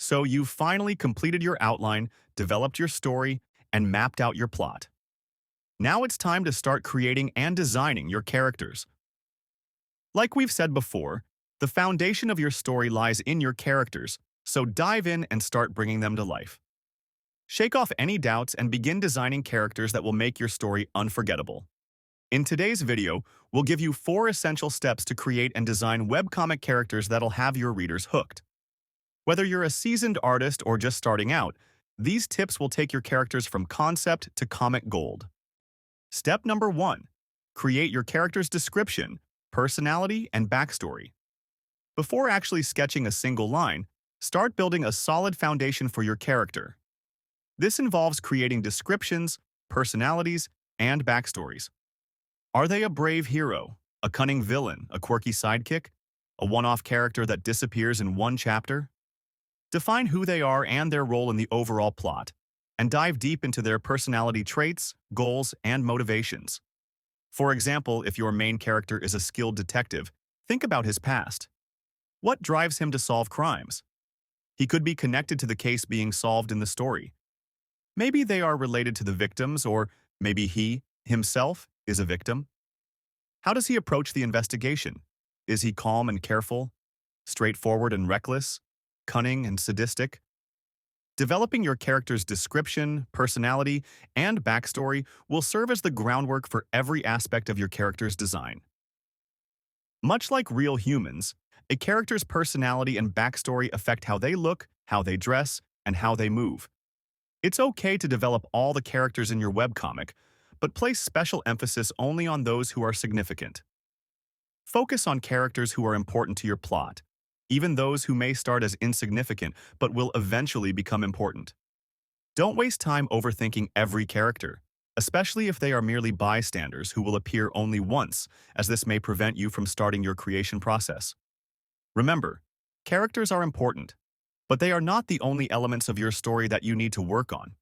So you've finally completed your outline, developed your story, and mapped out your plot. Now it's time to start creating and designing your characters. Like we've said before, the foundation of your story lies in your characters, so dive in and start bringing them to life. Shake off any doubts and begin designing characters that will make your story unforgettable. In today's video, we'll give you 4 essential steps to create and design webcomic characters that'll have your readers hooked. Whether you're a seasoned artist or just starting out, these tips will take your characters from concept to comic gold. Step number 1. Create your character's description, personality, and backstory. Before actually sketching a single line, start building a solid foundation for your character. This involves creating descriptions, personalities, and backstories. Are they a brave hero, a cunning villain, a quirky sidekick, a one-off character that disappears in one chapter? Define who they are and their role in the overall plot, and dive deep into their personality traits, goals, and motivations. For example, if your main character is a skilled detective, think about his past. What drives him to solve crimes? He could be connected to the case being solved in the story. Maybe they are related to the victims, or maybe he, himself, is a victim. How does he approach the investigation? Is he calm and careful, straightforward and reckless, cunning and sadistic? Developing your character's description, personality, and backstory will serve as the groundwork for every aspect of your character's design. Much like real humans, a character's personality and backstory affect how they look, how they dress, and how they move. It's okay to develop all the characters in your webcomic, but place special emphasis only on those who are significant. Focus on characters who are important to your plot, even those who may start as insignificant but will eventually become important. Don't waste time overthinking every character, especially if they are merely bystanders who will appear only once, as this may prevent you from starting your creation process. Remember, characters are important, but they are not the only elements of your story that you need to work on.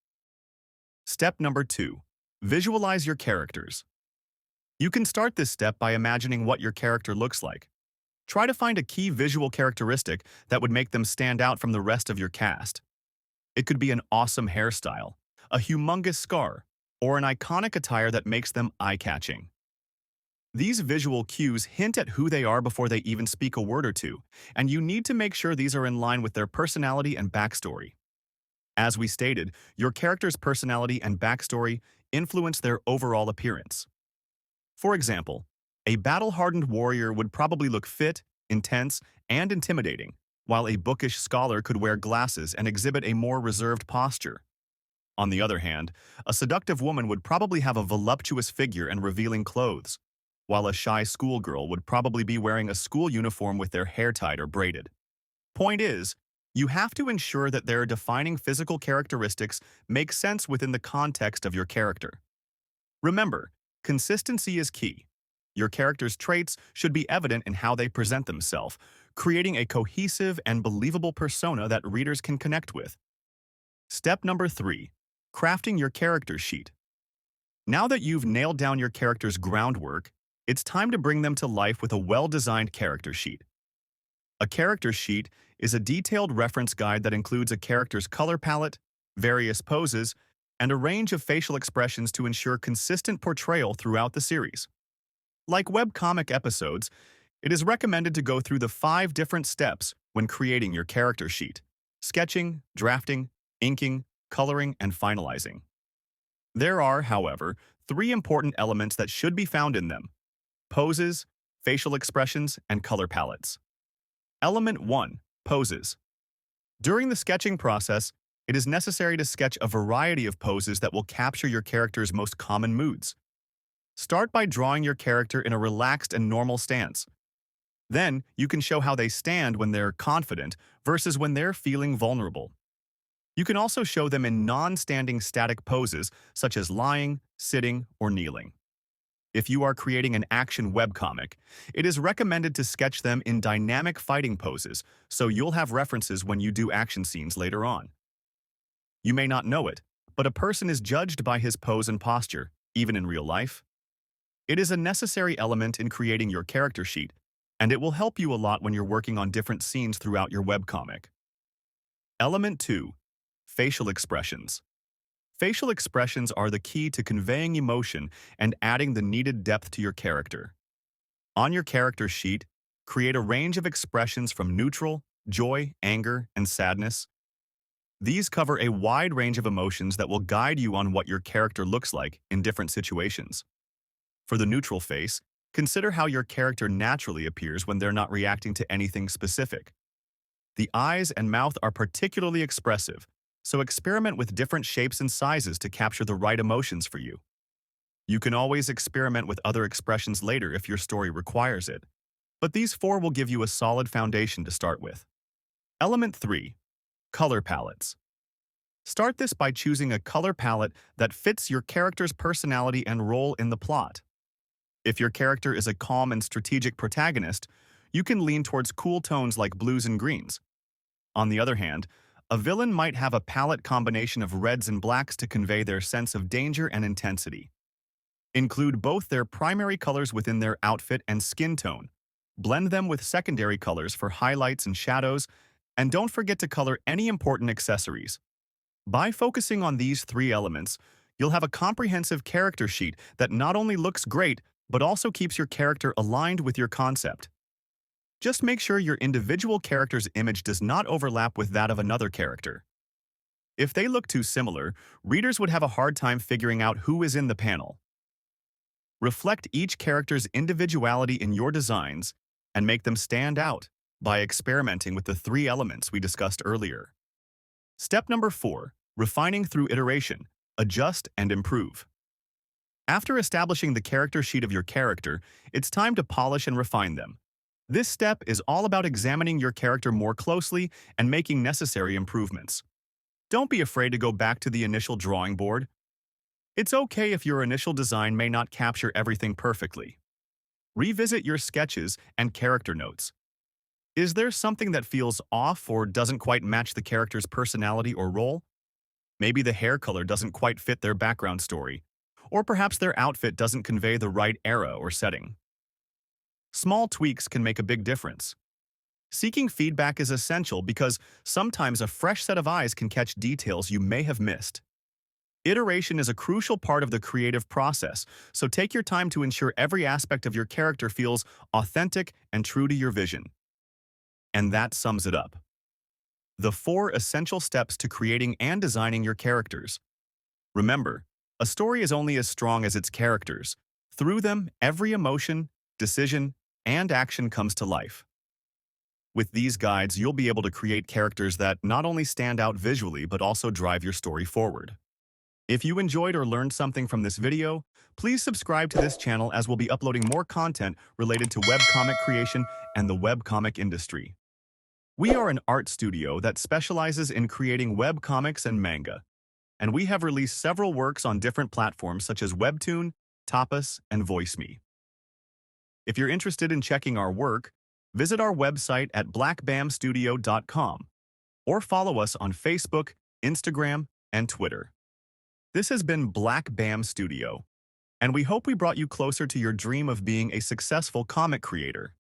Step number 2. Visualize your characters. You can start this step by imagining what your character looks like. Try to find a key visual characteristic that would make them stand out from the rest of your cast. It could be an awesome hairstyle, a humongous scar, or an iconic attire that makes them eye-catching. These visual cues hint at who they are before they even speak a word or two, and you need to make sure these are in line with their personality and backstory. As we stated, your character's personality and backstory influence their overall appearance. For example, a battle-hardened warrior would probably look fit, intense, and intimidating, while a bookish scholar could wear glasses and exhibit a more reserved posture. On the other hand, a seductive woman would probably have a voluptuous figure and revealing clothes, while a shy schoolgirl would probably be wearing a school uniform with their hair tied or braided. Point is, you have to ensure that their defining physical characteristics make sense within the context of your character. Remember, consistency is key. Your character's traits should be evident in how they present themselves, creating a cohesive and believable persona that readers can connect with. Step number 3. Crafting your character sheet. Now that you've nailed down your character's groundwork, it's time to bring them to life with a well-designed character sheet. A character sheet is a detailed reference guide that includes a character's color palette, various poses, and a range of facial expressions to ensure consistent portrayal throughout the series. Like webcomic episodes, it is recommended to go through the 5 different steps when creating your character sheet: sketching, drafting, inking, coloring, and finalizing. There are, however, 3 important elements that should be found in them: poses, facial expressions, and color palettes. Element 1. Poses. During the sketching process, it is necessary to sketch a variety of poses that will capture your character's most common moods. Start by drawing your character in a relaxed and normal stance. Then, you can show how they stand when they're confident versus when they're feeling vulnerable. You can also show them in non-standing static poses such as lying, sitting, or kneeling. If you are creating an action webcomic, it is recommended to sketch them in dynamic fighting poses, so you'll have references when you do action scenes later on. You may not know it, but a person is judged by his pose and posture, even in real life. It is a necessary element in creating your character sheet, and it will help you a lot when you're working on different scenes throughout your webcomic. Element 2. Facial expressions. Facial expressions are the key to conveying emotion and adding the needed depth to your character. On your character sheet, create a range of expressions from neutral, joy, anger, and sadness. These cover a wide range of emotions that will guide you on what your character looks like in different situations. For the neutral face, consider how your character naturally appears when they're not reacting to anything specific. The eyes and mouth are particularly expressive, so experiment with different shapes and sizes to capture the right emotions for you. You can always experiment with other expressions later if your story requires it, but these four will give you a solid foundation to start with. Element 3. Color palettes. Start this by choosing a color palette that fits your character's personality and role in the plot. If your character is a calm and strategic protagonist, you can lean towards cool tones like blues and greens. On the other hand, a villain might have a palette combination of reds and blacks to convey their sense of danger and intensity. Include both their primary colors within their outfit and skin tone. Blend them with secondary colors for highlights and shadows, and don't forget to color any important accessories. By focusing on these three elements, you'll have a comprehensive character sheet that not only looks great, but also keeps your character aligned with your concept. Just make sure your individual character's image does not overlap with that of another character. If they look too similar, readers would have a hard time figuring out who is in the panel. Reflect each character's individuality in your designs and make them stand out by experimenting with the three elements we discussed earlier. Step number 4, refining through iteration, adjust and improve. After establishing the character sheet of your character, it's time to polish and refine them. This step is all about examining your character more closely and making necessary improvements. Don't be afraid to go back to the initial drawing board. It's okay if your initial design may not capture everything perfectly. Revisit your sketches and character notes. Is there something that feels off or doesn't quite match the character's personality or role? Maybe the hair color doesn't quite fit their background story, or perhaps their outfit doesn't convey the right era or setting. Small tweaks can make a big difference. Seeking feedback is essential because sometimes a fresh set of eyes can catch details you may have missed. Iteration is a crucial part of the creative process, so take your time to ensure every aspect of your character feels authentic and true to your vision. And that sums it up. The 4 essential steps to creating and designing your characters. Remember, a story is only as strong as its characters. Through them, every emotion, decision, and action comes to life. With these guides, you'll be able to create characters that not only stand out visually but also drive your story forward. If you enjoyed or learned something from this video, please subscribe to this channel as we'll be uploading more content related to webcomic creation and the webcomic industry. We are an art studio that specializes in creating webcomics and manga, and we have released several works on different platforms such as Webtoon, Tapas, and VoiceMe. If you're interested in checking our work, visit our website at blackbamstudio.com or follow us on Facebook, Instagram, and Twitter. This has been Black Bam Studio, and we hope we brought you closer to your dream of being a successful comic creator.